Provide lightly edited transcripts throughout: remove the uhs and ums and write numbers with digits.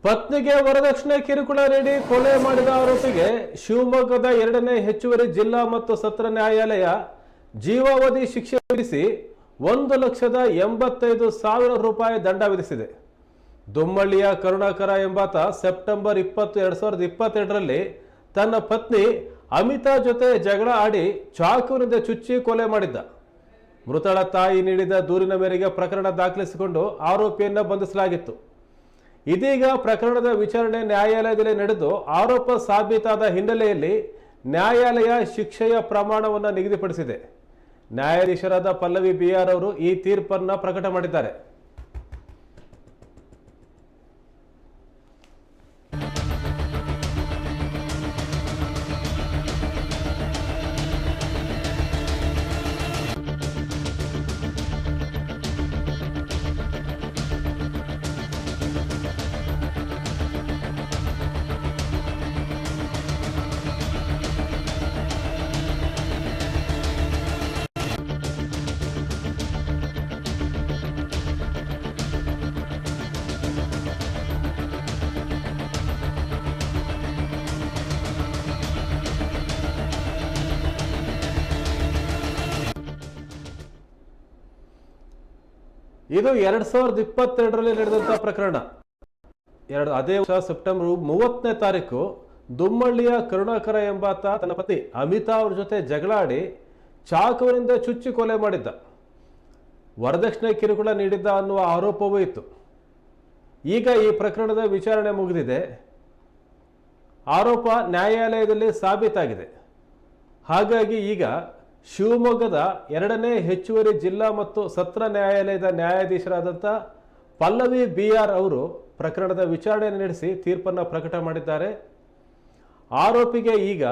ಪತ್ನಿಗೆ ವರದಕ್ಷಿಣೆ ಕಿರುಕುಳ ನೀಡಿ ಕೊಲೆ ಮಾಡಿದ ಆರೋಪಿಗೆ ಶಿವಮೊಗ್ಗದ 2ನೇ ಹೆಚ್ಚುವರಿ ಜಿಲ್ಲಾ ಮತ್ತು ಸತ್ರ ನ್ಯಾಯಾಲಯ ಜೀವಾವಧಿ ಶಿಕ್ಷೆ ವಿಧಿಸಿ 1,85,000 ರೂಪಾಯಿ ದಂಡ ವಿಧಿಸಿದೆ. ದುಮ್ಮಳ್ಳಿಯ ಕರುಣಾಕರ ಎಂಬಾತ ಸೆಪ್ಟೆಂಬರ್ 20, 2022ರಲ್ಲಿ ತನ್ನ ಪತ್ನಿ ಅಮಿತಾ ಜೊತೆ ಜಗಳ ಆಡಿ ಚಾಕುವಿನಿಂದ ಚುಚ್ಚಿ ಕೊಲೆ ಮಾಡಿದ್ದ. ಮೃತಳ ತಾಯಿ ನೀಡಿದ ದೂರಿನ ಮೇರೆಗೆ ಪ್ರಕರಣ ದಾಖಲಿಸಿಕೊಂಡು ಆರೋಪಿಯನ್ನ ಬಂಧಿಸಲಾಗಿತ್ತು. ಇದೀಗ ಪ್ರಕರಣದ ವಿಚಾರಣೆ ನ್ಯಾಯಾಲಯದಲ್ಲಿ ನಡೆದು ಆರೋಪ ಸಾಬೀತಾದ ಹಿನ್ನೆಲೆಯಲ್ಲಿ ನ್ಯಾಯಾಲಯ ಶಿಕ್ಷೆಯ ಪ್ರಮಾಣವನ್ನು ನಿಗದಿಪಡಿಸಿದೆ. ನ್ಯಾಯಾಧೀಶರಾದ ಪಲ್ಲವಿ BR ಅವರು ಈ ತೀರ್ಪನ್ನು ಪ್ರಕಟ ಮಾಡಿದ್ದಾರೆ. ಇದು 2022ರಲ್ಲಿ ನಡೆದಂತಹ ಪ್ರಕರಣ. ಅದೇ ವರ್ಷ ಸೆಪ್ಟೆಂಬರ್ 30ನೇ ತಾರೀಕು ದುಮ್ಮಳ್ಳಿಯ ಕರುಣಾಕರ ಎಂಬಾತ ತನ್ನ ಪತ್ನಿ ಅಮಿತಾ ಅವ್ರ ಜೊತೆ ಜಗಳಾಡಿ ಚಾಕುವಿನಿಂದ ಚುಚ್ಚಿ ಕೊಲೆ ಮಾಡಿದ್ದ. ವರದಕ್ಷಿಣೆ ಕಿರುಕುಳ ನೀಡಿದ್ದ ಅನ್ನುವ ಆರೋಪವೂ ಇತ್ತು. ಈಗ ಈ ಪ್ರಕರಣದ ವಿಚಾರಣೆ ಮುಗಿದಿದೆ. ಆರೋಪ ನ್ಯಾಯಾಲಯದಲ್ಲಿ ಸಾಬೀತಾಗಿದೆ. ಹಾಗಾಗಿ ಈಗ ಶಿವಮೊಗ್ಗದ 2ನೇ ಹೆಚ್ಚುವರಿ ಜಿಲ್ಲಾ ಮತ್ತು ಸತ್ರ ನ್ಯಾಯಾಲಯದ ನ್ಯಾಯಾಧೀಶರಾದಂಥ ಪಲ್ಲವಿ BR ಅವರು ಪ್ರಕರಣದ ವಿಚಾರಣೆ ನಡೆಸಿ ತೀರ್ಪನ್ನು ಪ್ರಕಟ ಮಾಡಿದ್ದಾರೆ. ಆರೋಪಿಗೆ ಈಗ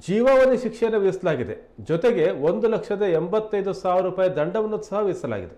ಜೀವಾವಧಿ ಶಿಕ್ಷೆಯನ್ನು ವಿಧಿಸಲಾಗಿದೆ. ಜೊತೆಗೆ 1,85,000 ರೂಪಾಯಿ ದಂಡವನ್ನು ಸಹ ವಿಧಿಸಲಾಗಿದೆ.